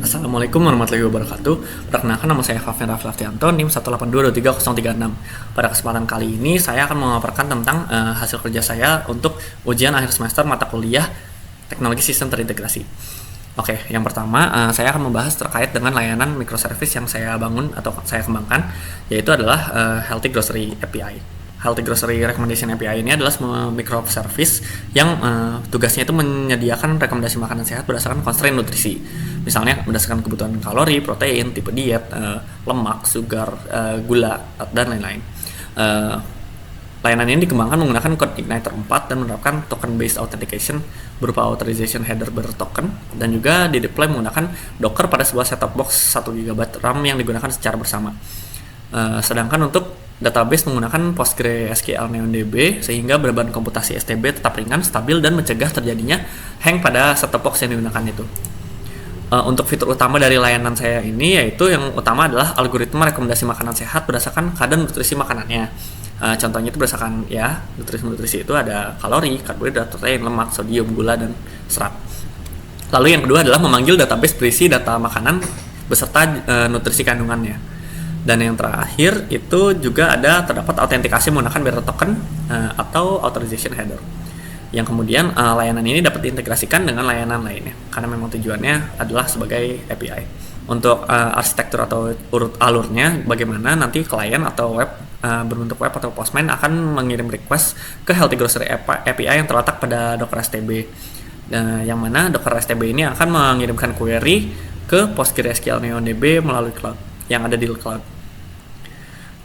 Assalamualaikum warahmatullahi wabarakatuh. Perkenalkan, nama saya Fafian Raffi Laftianto, NIM 182230036. Pada kesempatan kali ini saya akan memaparkan tentang hasil kerja saya untuk ujian akhir semester mata kuliah Teknologi Sistem Terintegrasi. Oke, yang pertama saya akan membahas terkait dengan layanan microservice yang saya bangun atau saya kembangkan, yaitu adalah Healthy Grocery API. Healthy Grocery Recommendation API ini adalah semua microservice yang tugasnya itu menyediakan rekomendasi makanan sehat berdasarkan constraint nutrisi. Misalnya berdasarkan kebutuhan kalori, protein, tipe diet, lemak, sugar, gula, dan lain-lain. Layanan ini dikembangkan menggunakan Code Igniter 4 dan menerapkan token-based authentication berupa authorization header bertoken, dan juga dideploy menggunakan Docker pada sebuah set-top box 1 GB RAM yang digunakan secara bersama. Sedangkan untuk database menggunakan PostgreSQL NeonDB sehingga beban komputasi STB tetap ringan, stabil, dan mencegah terjadinya hang pada set-top box yang digunakan itu. Untuk fitur utama dari layanan saya ini, yaitu yang utama adalah algoritma rekomendasi makanan sehat berdasarkan kadar nutrisi makanannya. Contohnya itu berdasarkan nutrisi itu ada kalori, karbohidrat, protein, lemak, sodium, gula, dan serat. Lalu yang kedua adalah memanggil database berisi data makanan beserta nutrisi kandungannya. Dan yang terakhir itu juga terdapat autentikasi menggunakan bearer token atau authorization header. Yang kemudian layanan ini dapat diintegrasikan dengan layanan lainnya karena memang tujuannya adalah sebagai API. Untuk arsitektur atau urut alurnya, bagaimana nanti klien atau web berbentuk web atau postman akan mengirim request ke Healthy Grocery API yang terletak pada Docker STB. Yang mana Docker STB ini akan mengirimkan query ke PostgreSQL NeonDB melalui cloud yang ada di cloud.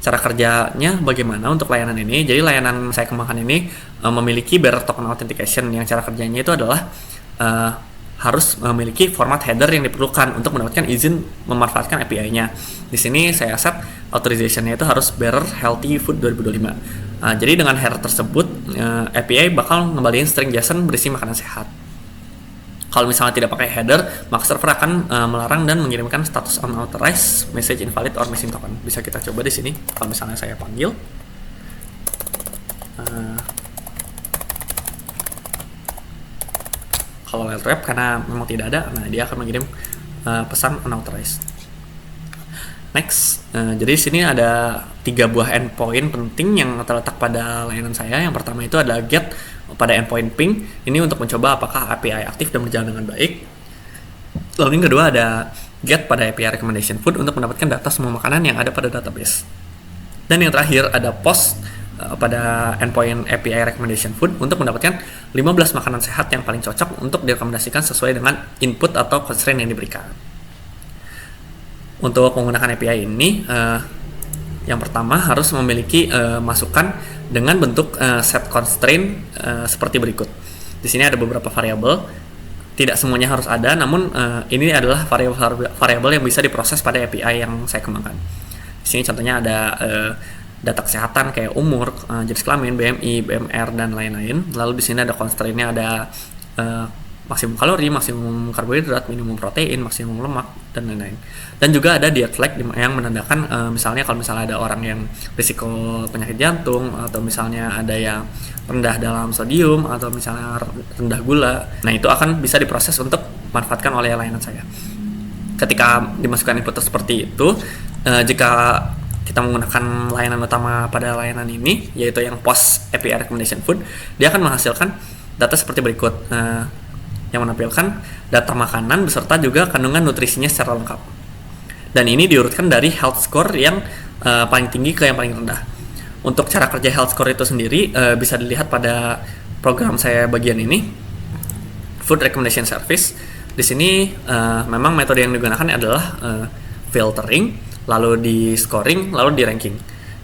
Cara kerjanya bagaimana untuk layanan ini? Jadi layanan saya kembangkan ini memiliki bearer token authentication yang cara kerjanya itu adalah harus memiliki format header yang diperlukan untuk mendapatkan izin memanfaatkan API-nya. Di sini saya set authorization-nya itu harus bearer healthy food 2025. Jadi dengan header tersebut API bakal ngembaliin string JSON berisi makanan sehat. Kalau misalnya tidak pakai header, maka server akan melarang dan mengirimkan status unauthorized, message invalid, or missing token. Bisa kita coba di sini. Kalau misalnya saya panggil, kalau lewat web karena memang tidak ada, nah dia akan mengirim pesan unauthorized. Next, jadi di sini ada 3 buah endpoint penting yang terletak pada layanan saya. Yang pertama itu ada get pada endpoint ping, ini untuk mencoba apakah API aktif dan berjalan dengan baik. Lalu yang kedua ada get pada API recommendation food untuk mendapatkan data semua makanan yang ada pada database. Dan yang terakhir ada post pada endpoint API recommendation food untuk mendapatkan 15 makanan sehat yang paling cocok untuk direkomendasikan sesuai dengan input atau constraint yang diberikan. Untuk menggunakan API ini, yang pertama harus memiliki masukan dengan bentuk set constraint seperti berikut. Di sini ada beberapa variabel, tidak semuanya harus ada, namun ini adalah variabel yang bisa diproses pada API yang saya kembangkan. Di sini contohnya ada data kesehatan kayak umur, jenis kelamin, BMI, BMR, dan lain-lain. Lalu di sini ada constraint-nya, ada maksimum kalori, maksimum karbohidrat, minimum protein, maksimum lemak, dan lain-lain. Dan juga ada diet flag yang menandakan misalnya kalau misalnya ada orang yang risiko penyakit jantung, atau misalnya ada yang rendah dalam sodium, atau misalnya rendah gula. Nah, itu akan bisa diproses untuk dimanfaatkan oleh layanan saya. Ketika dimasukkan input seperti itu, jika kita menggunakan layanan utama pada layanan ini, yaitu yang post API recommendation food, dia akan menghasilkan data seperti berikut, yang menampilkan data makanan beserta juga kandungan nutrisinya secara lengkap. Dan ini diurutkan dari health score yang paling tinggi ke yang paling rendah. Untuk cara kerja health score itu sendiri bisa dilihat pada program saya bagian ini, Food Recommendation Service. Di sini memang metode yang digunakan adalah filtering, lalu di scoring, lalu di ranking.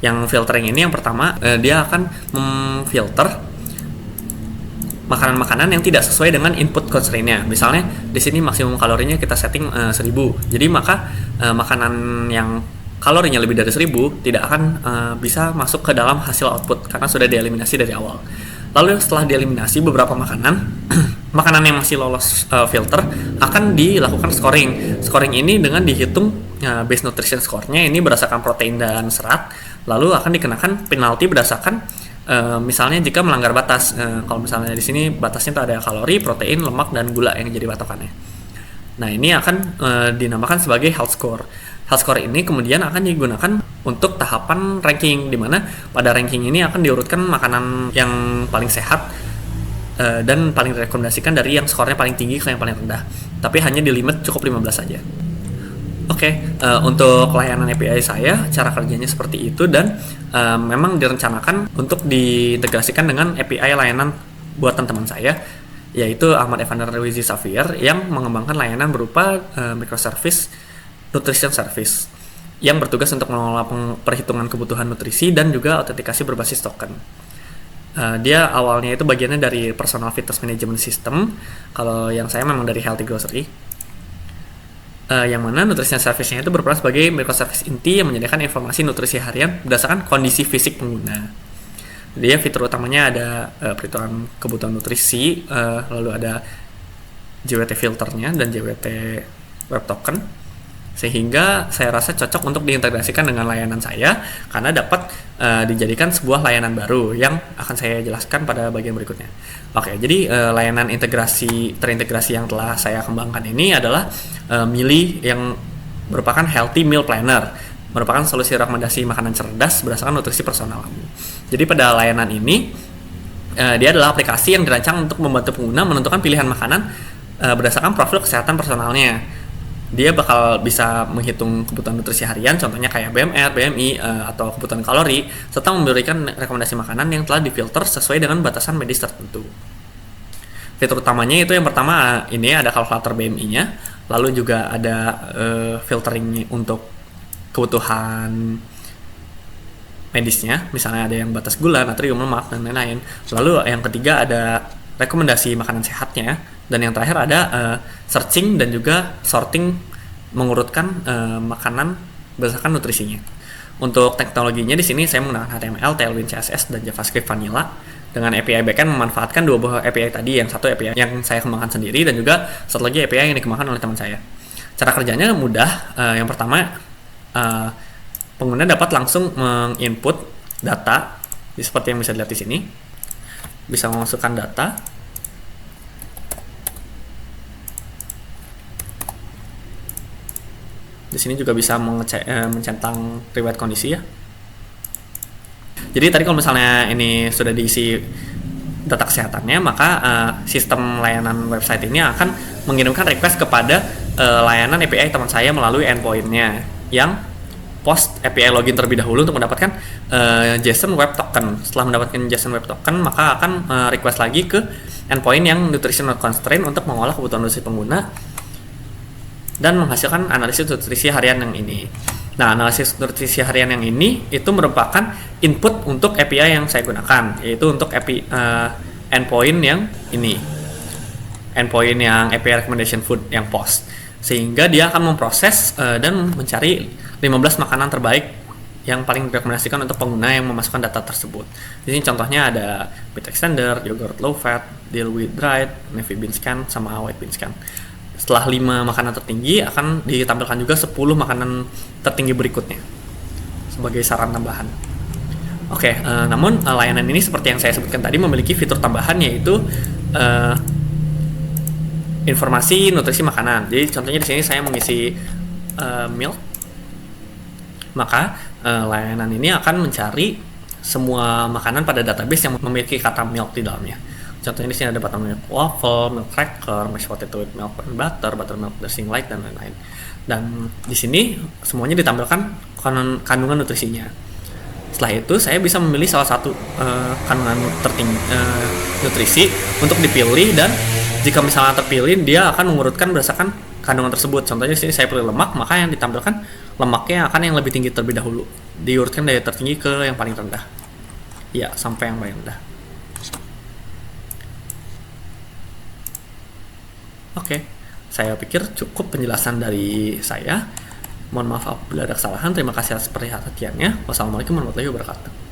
Yang filtering ini yang pertama, dia akan memfilter makanan-makanan yang tidak sesuai dengan input constraint-nya. Misalnya di sini maksimum kalorinya kita setting 1000. Jadi maka makanan yang kalorinya lebih dari 1000 tidak akan bisa masuk ke dalam hasil output karena sudah dieliminasi dari awal. Lalu setelah dieliminasi beberapa makanan makanan yang masih lolos filter akan dilakukan scoring. Scoring ini dengan dihitung base nutrition score-nya ini berdasarkan protein dan serat, lalu akan dikenakan penalti berdasarkan misalnya jika melanggar batas. Kalau misalnya di sini batasnya itu ada kalori, protein, lemak, dan gula yang jadi patokannya. Nah, ini akan dinamakan sebagai health score. Health score ini kemudian akan digunakan untuk tahapan ranking, di mana pada ranking ini akan diurutkan makanan yang paling sehat dan paling direkomendasikan dari yang skornya paling tinggi ke yang paling rendah. Tapi hanya di limit cukup 15 saja. Oke, untuk layanan API saya, cara kerjanya seperti itu, dan memang direncanakan untuk diintegrasikan dengan API layanan buatan teman saya, yaitu Ahmad Evander Wizi Safir, yang mengembangkan layanan berupa microservice nutrition service yang bertugas untuk mengelola perhitungan kebutuhan nutrisi dan juga autentikasi berbasis token. Dia awalnya itu bagiannya dari personal fitness management system, kalau yang saya memang dari healthy grocery. Yang mana nutrition service-nya itu berperan sebagai microservice inti yang menyediakan informasi nutrisi harian berdasarkan kondisi fisik pengguna. Dia fitur utamanya ada perhitungan kebutuhan nutrisi, lalu ada JWT filternya dan JWT web token, sehingga saya rasa cocok untuk diintegrasikan dengan layanan saya karena dapat dijadikan sebuah layanan baru yang akan saya jelaskan pada bagian berikutnya. Oke, jadi layanan terintegrasi yang telah saya kembangkan ini adalah Mealy, yang merupakan healthy meal planner, merupakan solusi rekomendasi makanan cerdas berdasarkan nutrisi personal. Jadi pada layanan ini dia adalah aplikasi yang dirancang untuk membantu pengguna menentukan pilihan makanan berdasarkan profil kesehatan personalnya. Dia bakal bisa menghitung kebutuhan nutrisi harian, contohnya kayak BMR, BMI, atau kebutuhan kalori, serta memberikan rekomendasi makanan yang telah difilter sesuai dengan batasan medis tertentu. Fitur utamanya itu yang pertama, ini ada kalkulator BMI-nya, lalu juga ada filtering untuk kebutuhan medisnya, misalnya ada yang batas gula, natrium, lemak, dan lain-lain. Lalu yang ketiga ada rekomendasi makanan sehatnya, dan yang terakhir ada searching dan juga sorting, mengurutkan makanan berdasarkan nutrisinya. Untuk teknologinya di sini saya menggunakan HTML, Tailwind CSS, dan JavaScript Vanilla. Dengan API backend memanfaatkan dua buah API tadi, yang satu API yang saya kembangkan sendiri dan juga satu lagi API yang dikembangkan oleh teman saya. Cara kerjanya mudah. Yang pertama, pengguna dapat langsung menginput data, seperti yang bisa dilihat di sini. Bisa memasukkan data. Di sini juga bisa mencentang riwayat kondisi ya. Jadi tadi kalau misalnya ini sudah diisi data kesehatannya, maka sistem layanan website ini akan mengirimkan request kepada layanan API teman saya melalui endpoint-nya yang post API login terlebih dahulu untuk mendapatkan JSON Web Token. Setelah mendapatkan JSON Web Token, maka akan request lagi ke endpoint yang nutritional constraint untuk mengolah kebutuhan nutrisi pengguna dan menghasilkan analisis nutrisi harian yang ini. Nah, analisis nutrisi harian yang ini itu merupakan input untuk API yang saya gunakan, yaitu untuk endpoint yang ini, endpoint yang API recommendation food yang post, sehingga dia akan memproses dan mencari 15 makanan terbaik yang paling direkomendasikan untuk pengguna yang memasukkan data tersebut. Di sini contohnya ada meat extender, yogurt low fat, deal with dried, navy bean scan, sama white bean scan. Setelah 5 makanan tertinggi akan ditampilkan juga 10 makanan tertinggi berikutnya sebagai saran tambahan. Oke, namun layanan ini seperti yang saya sebutkan tadi memiliki fitur tambahan, yaitu informasi nutrisi makanan. Jadi contohnya di sini saya mengisi milk, maka layanan ini akan mencari semua makanan pada database yang memiliki kata milk di dalamnya. Contohnya di sini ada buttermilk waffle, milk cracker, mashed potato with milk and butter, buttermilk dressing light, dan lain-lain. Dan di sini semuanya ditampilkan kandungan nutrisinya. Setelah itu saya bisa memilih salah satu kandungan tertinggi nutrisi untuk dipilih, dan jika misalnya terpilih dia akan mengurutkan berdasarkan kandungan tersebut. Contohnya di sini saya pilih lemak, maka yang ditampilkan lemaknya akan yang lebih tinggi terlebih dahulu, diurutkan dari tertinggi ke yang paling rendah. Ya, sampai yang paling rendah. Oke, saya pikir cukup penjelasan dari saya. Mohon maaf apabila ada kesalahan. Terima kasih atas perhatiannya. Wassalamualaikum warahmatullahi wabarakatuh.